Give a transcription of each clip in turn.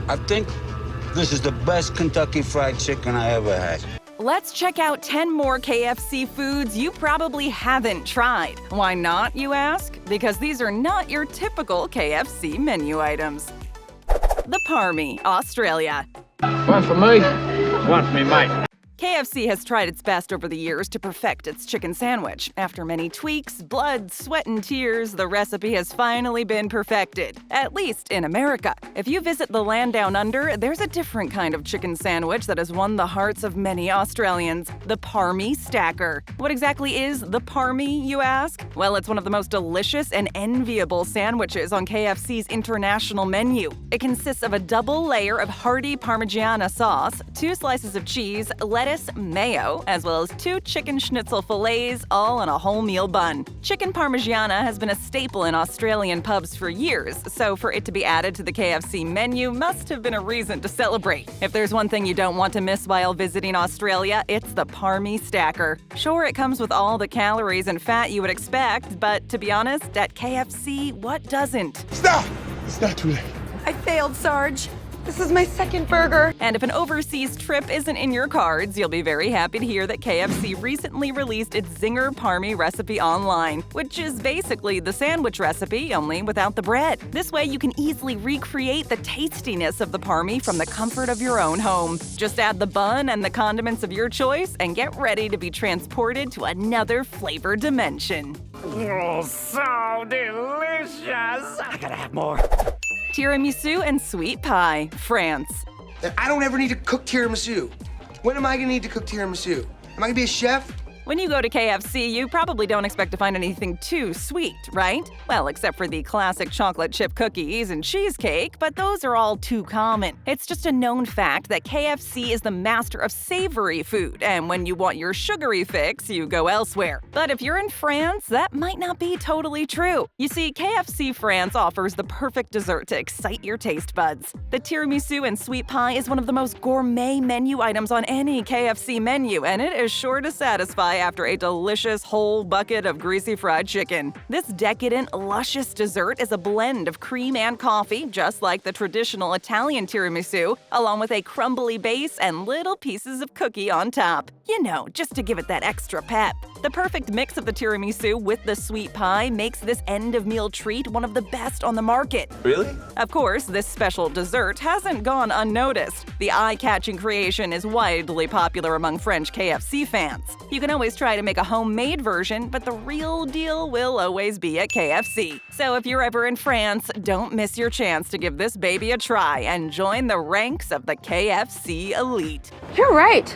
I think this is the best Kentucky Fried Chicken I ever had. Let's check out 10 more KFC foods you probably haven't tried. Why not, you ask? Because these are not your typical KFC menu items. The Parmy, Australia. One for me, one for me, mate. KFC has tried its best over the years to perfect its chicken sandwich. After many tweaks, blood, sweat, and tears, the recipe has finally been perfected, at least in America. If you visit the land down under, there's a different kind of chicken sandwich that has won the hearts of many Australians, the Parmy Stacker. What exactly is the Parmy, you ask? Well, it's one of the most delicious and enviable sandwiches on KFC's international menu. It consists of a double layer of hearty Parmigiana sauce, 2 slices of cheese, lettuce, mayo, as well as 2 chicken schnitzel fillets, all on a wholemeal bun. Chicken Parmigiana has been a staple in Australian pubs for years, so for it to be added to the KFC menu must have been a reason to celebrate. If there's one thing you don't want to miss while visiting Australia, it's the Parmy Stacker. Sure, it comes with all the calories and fat you would expect, but to be honest, at KFC, what doesn't? Stop! It's not too late. I failed, Sarge. This is my second burger. And if an overseas trip isn't in your cards, you'll be very happy to hear that KFC recently released its Zinger Parmy recipe online, which is basically the sandwich recipe, only without the bread. This way you can easily recreate the tastiness of the Parmy from the comfort of your own home. Just add the bun and the condiments of your choice and get ready to be transported to another flavor dimension. Oh, so delicious! I gotta have more. Tiramisu and sweet pie, France. I don't ever need to cook tiramisu. When am I gonna need to cook tiramisu? Am I gonna be a chef? When you go to KFC, you probably don't expect to find anything too sweet, right? Well, except for the classic chocolate chip cookies and cheesecake, but those are all too common. It's just a known fact that KFC is the master of savory food, and when you want your sugary fix, you go elsewhere. But if you're in France, that might not be totally true. You see, KFC France offers the perfect dessert to excite your taste buds. The tiramisu and sweet pie is one of the most gourmet menu items on any KFC menu, and it is sure to satisfy after a delicious whole bucket of greasy fried chicken. This decadent, luscious dessert is a blend of cream and coffee, just like the traditional Italian tiramisu, along with a crumbly base and little pieces of cookie on top. You know, just to give it that extra pep. The perfect mix of the tiramisu with the sweet pie makes this end-of-meal treat one of the best on the market. Really? Of course, this special dessert hasn't gone unnoticed. The eye-catching creation is widely popular among French KFC fans. You can always try to make a homemade version, but the real deal will always be at KFC. So if you're ever in France, don't miss your chance to give this baby a try and join the ranks of the KFC elite. You're right.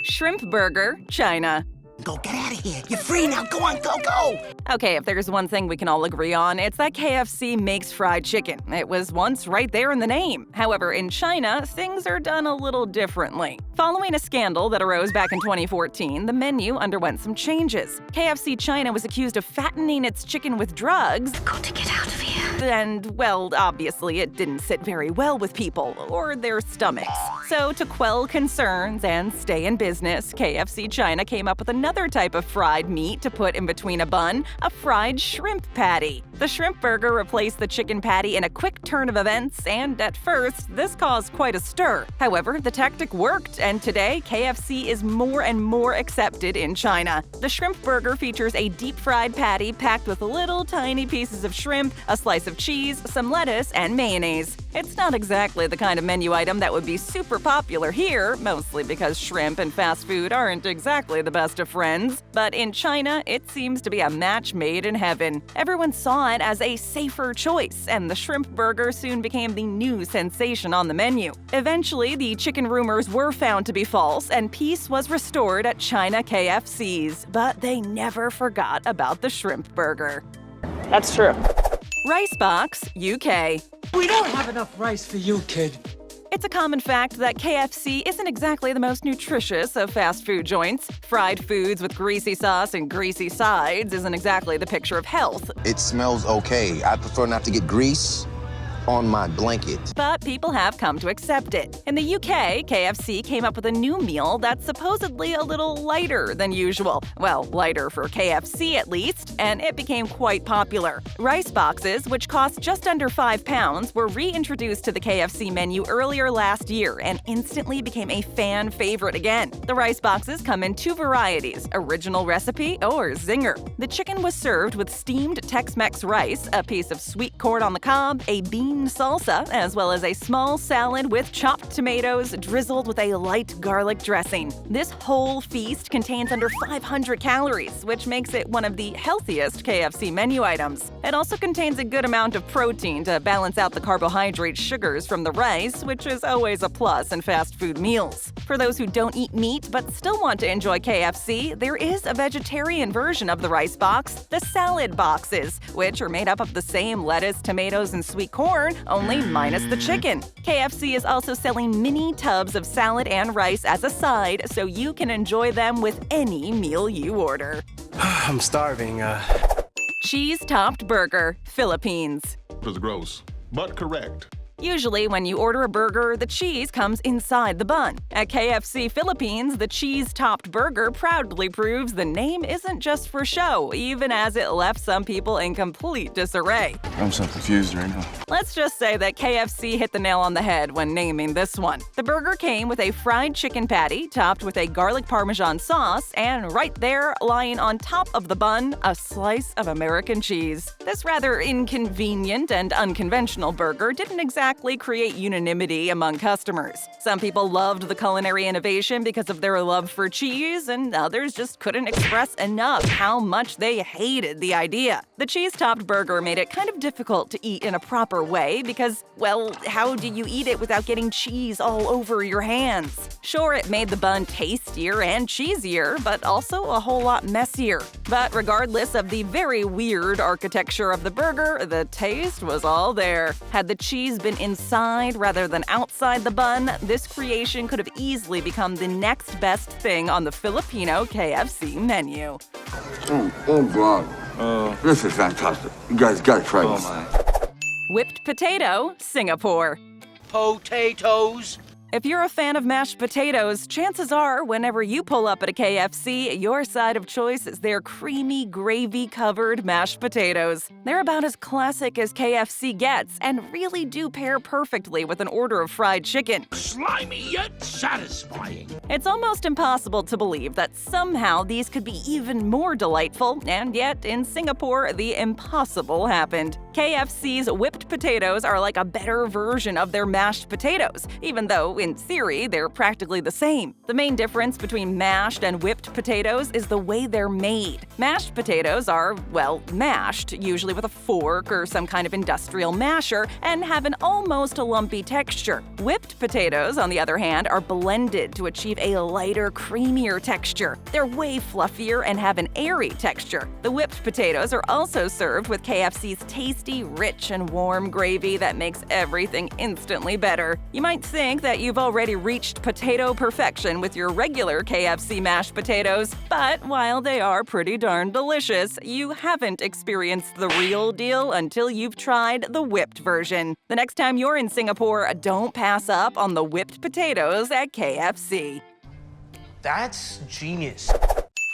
Shrimp burger, China. Go, get out of here. You're free now. Go on, go! Okay, if there's one thing we can all agree on, it's that KFC makes fried chicken. It was once right there in the name. However, in China, things are done a little differently. Following a scandal that arose back in 2014, the menu underwent some changes. KFC China was accused of fattening its chicken with drugs. Got to get out of here. And, well, obviously it didn't sit very well with people, or their stomachs. So to quell concerns and stay in business, KFC China came up with another type of fried meat to put in between a bun, a fried shrimp patty. The shrimp burger replaced the chicken patty in a quick turn of events, and at first, this caused quite a stir. However, the tactic worked, and today, KFC is more and more accepted in China. The shrimp burger features a deep-fried patty packed with little tiny pieces of shrimp, a slice of cheese, some lettuce, and mayonnaise. It's not exactly the kind of menu item that would be super popular here, mostly because shrimp and fast food aren't exactly the best of friends. But in China, it seems to be a match made in heaven. Everyone saw it as a safer choice, and the shrimp burger soon became the new sensation on the menu. Eventually, the chicken rumors were found to be false, and peace was restored at China KFCs. But they never forgot about the shrimp burger. That's true. Ricebox, UK. We don't have enough rice for you, kid. It's a common fact that KFC isn't exactly the most nutritious of fast food joints. Fried foods with greasy sauce and greasy sides isn't exactly the picture of health. It smells okay. I prefer not to get grease on my blanket. But people have come to accept it. In the UK, KFC came up with a new meal that's supposedly a little lighter than usual. Well, lighter for KFC at least, and it became quite popular. Rice boxes, which cost just under £5, were reintroduced to the KFC menu earlier last year and instantly became a fan favorite again. The rice boxes come in two varieties, original recipe or zinger. The chicken was served with steamed Tex-Mex rice, a piece of sweet corn on the cob, a bean salsa, as well as a small salad with chopped tomatoes drizzled with a light garlic dressing. This whole feast contains under 500 calories, which makes it one of the healthiest KFC menu items. It also contains a good amount of protein to balance out the carbohydrate sugars from the rice, which is always a plus in fast food meals. For those who don't eat meat but still want to enjoy KFC, there is a vegetarian version of the rice box, the salad boxes, which are made up of the same lettuce, tomatoes, and sweet corn, only minus the chicken. KFC is also selling mini tubs of salad and rice as a side, so you can enjoy them with any meal you order. I'm starving. Cheese-topped burger, Philippines. It was gross, but correct. Usually, when you order a burger, the cheese comes inside the bun. At KFC Philippines, the cheese-topped burger proudly proves the name isn't just for show, even as it left some people in complete disarray. I'm so confused right now. Let's just say that KFC hit the nail on the head when naming this one. The burger came with a fried chicken patty topped with a garlic parmesan sauce, and right there, lying on top of the bun, a slice of American cheese. This rather inconvenient and unconventional burger didn't exactly create unanimity among customers. Some people loved the culinary innovation because of their love for cheese, and others just couldn't express enough how much they hated the idea. The cheese-topped burger made it kind of difficult to eat in a proper way because, well, how do you eat it without getting cheese all over your hands? Sure, it made the bun tastier and cheesier, but also a whole lot messier. But regardless of the very weird architecture of the burger, the taste was all there. Had the cheese been inside rather than outside the bun, this creation could have easily become the next best thing on the Filipino KFC menu. Oh God. This is fantastic. You guys gotta try this. Whipped potato, Singapore. Potatoes. If you're a fan of mashed potatoes, chances are whenever you pull up at a KFC, your side of choice is their creamy, gravy-covered mashed potatoes. They're about as classic as KFC gets and really do pair perfectly with an order of fried chicken. Slimy yet satisfying. It's almost impossible to believe that somehow these could be even more delightful, and yet in Singapore, the impossible happened. KFC's whipped potatoes are like a better version of their mashed potatoes, even though in theory, they're practically the same. The main difference between mashed and whipped potatoes is the way they're made. Mashed potatoes are, well, mashed, usually with a fork or some kind of industrial masher, and have an almost lumpy texture. Whipped potatoes, on the other hand, are blended to achieve a lighter, creamier texture. They're way fluffier and have an airy texture. The whipped potatoes are also served with KFC's tasty, rich, and warm gravy that makes everything instantly better. You might think that you've already reached potato perfection with your regular KFC mashed potatoes, but while they are pretty darn delicious, you haven't experienced the real deal until you've tried the whipped version. The next time you're in Singapore, don't pass up on the whipped potatoes at KFC. That's genius.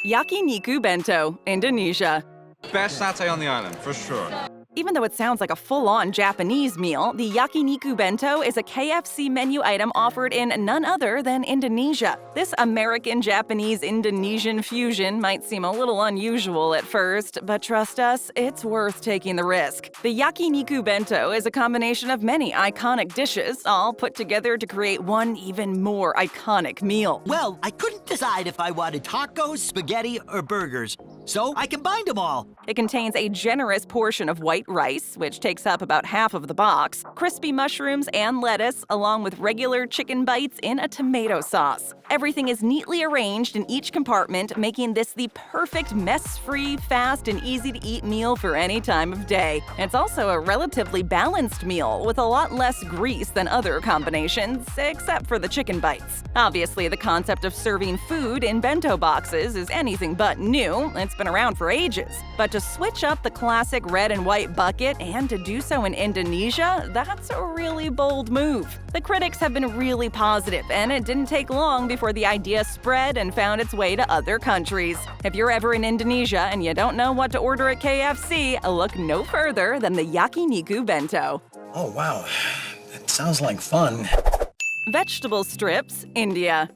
Yakiniku Bento, Indonesia. Best satay on the island, for sure. Even though it sounds like a full-on Japanese meal, the Yakiniku Bento is a KFC menu item offered in none other than Indonesia. This American-Japanese-Indonesian fusion might seem a little unusual at first, but trust us, it's worth taking the risk. The Yakiniku Bento is a combination of many iconic dishes, all put together to create one even more iconic meal. Well, I couldn't decide if I wanted tacos, spaghetti, or burgers, so I combined them all. It contains a generous portion of white rice, which takes up about half of the box, crispy mushrooms and lettuce, along with regular chicken bites in a tomato sauce. Everything is neatly arranged in each compartment, making this the perfect mess-free, fast, and easy-to-eat meal for any time of day. It's also a relatively balanced meal, with a lot less grease than other combinations, except for the chicken bites. Obviously, the concept of serving food in bento boxes is anything but new. It's been around for ages. But to switch up the classic red and white bucket and to do so in Indonesia, that's a really bold move. The critics have been really positive, and it didn't take long before the idea spread and found its way to other countries. If you're ever in Indonesia and you don't know what to order at KFC, look no further than the Yakiniku Bento. Oh, wow. That sounds like fun. Vegetable strips, India.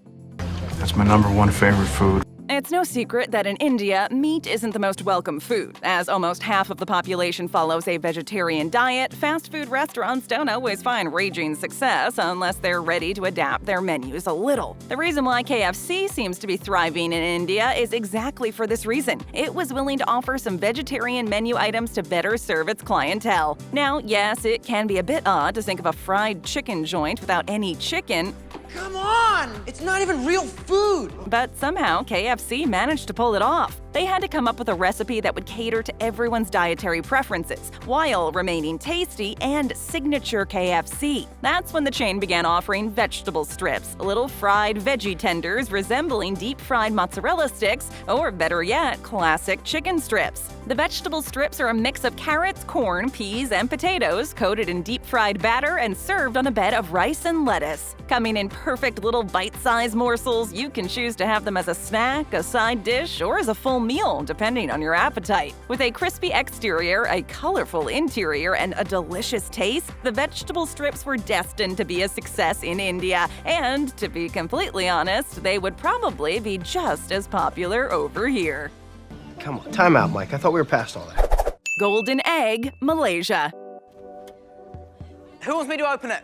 That's my #1 favorite food. It's no secret that in India, meat isn't the most welcome food. As almost half of the population follows a vegetarian diet, fast food restaurants don't always find raging success unless they're ready to adapt their menus a little. The reason why KFC seems to be thriving in India is exactly for this reason. It was willing to offer some vegetarian menu items to better serve its clientele. Now, yes, it can be a bit odd to think of a fried chicken joint without any chicken. Come on! It's not even real food! But somehow, KFC managed to pull it off. They had to come up with a recipe that would cater to everyone's dietary preferences, while remaining tasty and signature KFC. That's when the chain began offering vegetable strips, little fried veggie tenders resembling deep-fried mozzarella sticks, or better yet, classic chicken strips. The vegetable strips are a mix of carrots, corn, peas, and potatoes, coated in deep-fried batter and served on a bed of rice and lettuce. Coming in perfect little bite-sized morsels, you can choose to have them as a snack, a side dish, or as a full meal, depending on your appetite. With a crispy exterior, a colorful interior, and a delicious taste, the vegetable strips were destined to be a success in India, and to be completely honest, they would probably be just as popular over here. Come on, time out, Mike. I thought we were past all that. Golden egg, Malaysia. Who wants me to open it?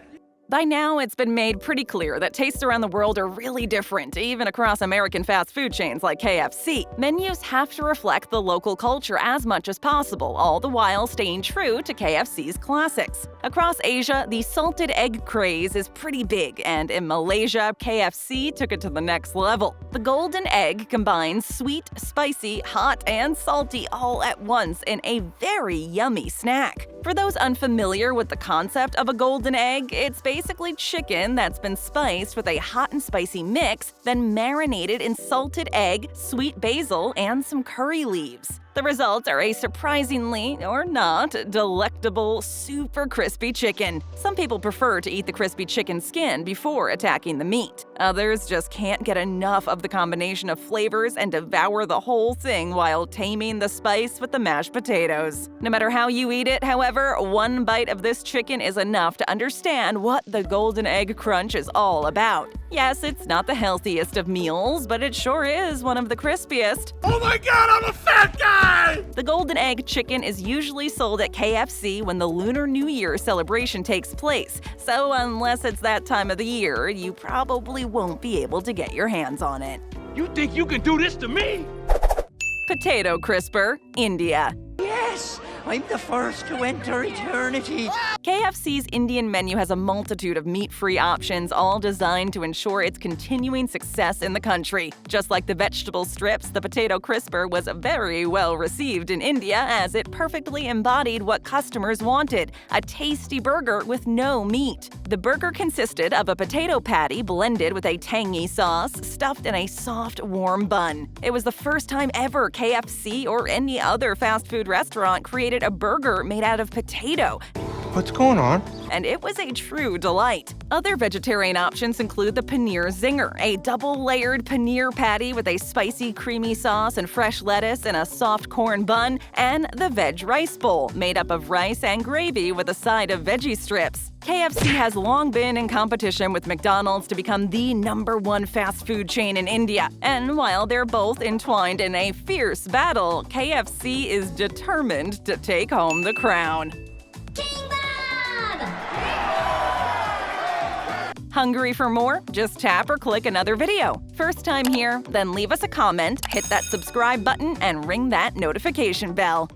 By now, it's been made pretty clear that tastes around the world are really different, even across American fast food chains like KFC. Menus have to reflect the local culture as much as possible, all the while staying true to KFC's classics. Across Asia, the salted egg craze is pretty big, and in Malaysia, KFC took it to the next level. The golden egg combines sweet, spicy, hot, and salty all at once in a very yummy snack. For those unfamiliar with the concept of a golden egg, it's basically chicken that's been spiced with a hot and spicy mix, then marinated in salted egg, sweet basil, and some curry leaves. The results are a surprisingly, or not, delectable, super crispy chicken. Some people prefer to eat the crispy chicken skin before attacking the meat. Others just can't get enough of the combination of flavors and devour the whole thing while taming the spice with the mashed potatoes. No matter how you eat it, however, one bite of this chicken is enough to understand what the golden egg crunch is all about. Yes, it's not the healthiest of meals, but it sure is one of the crispiest. Oh my god, I'm a fat guy! The golden egg chicken is usually sold at KFC when the Lunar New Year celebration takes place, so unless it's that time of the year, you probably won't be able to get your hands on it. You think you can do this to me? Potato Krisper, India. Yes, I'm the first to enter eternity. KFC's Indian menu has a multitude of meat-free options, all designed to ensure its continuing success in the country. Just like the vegetable strips, the potato Krisper was very well received in India as it perfectly embodied what customers wanted, a tasty burger with no meat. The burger consisted of a potato patty blended with a tangy sauce, stuffed in a soft, warm bun. It was the first time ever KFC or any other fast food restaurant created a burger made out of potato. What's going on? And it was a true delight. Other vegetarian options include the paneer zinger, a double-layered paneer patty with a spicy, creamy sauce and fresh lettuce in a soft corn bun, and the veg rice bowl, made up of rice and gravy with a side of veggie strips. KFC has long been in competition with McDonald's to become the #1 fast food chain in India. And while they're both entwined in a fierce battle, KFC is determined to take home the crown. Hungry for more? Just tap or click another video. First time here? Then leave us a comment, hit that subscribe button, and ring that notification bell.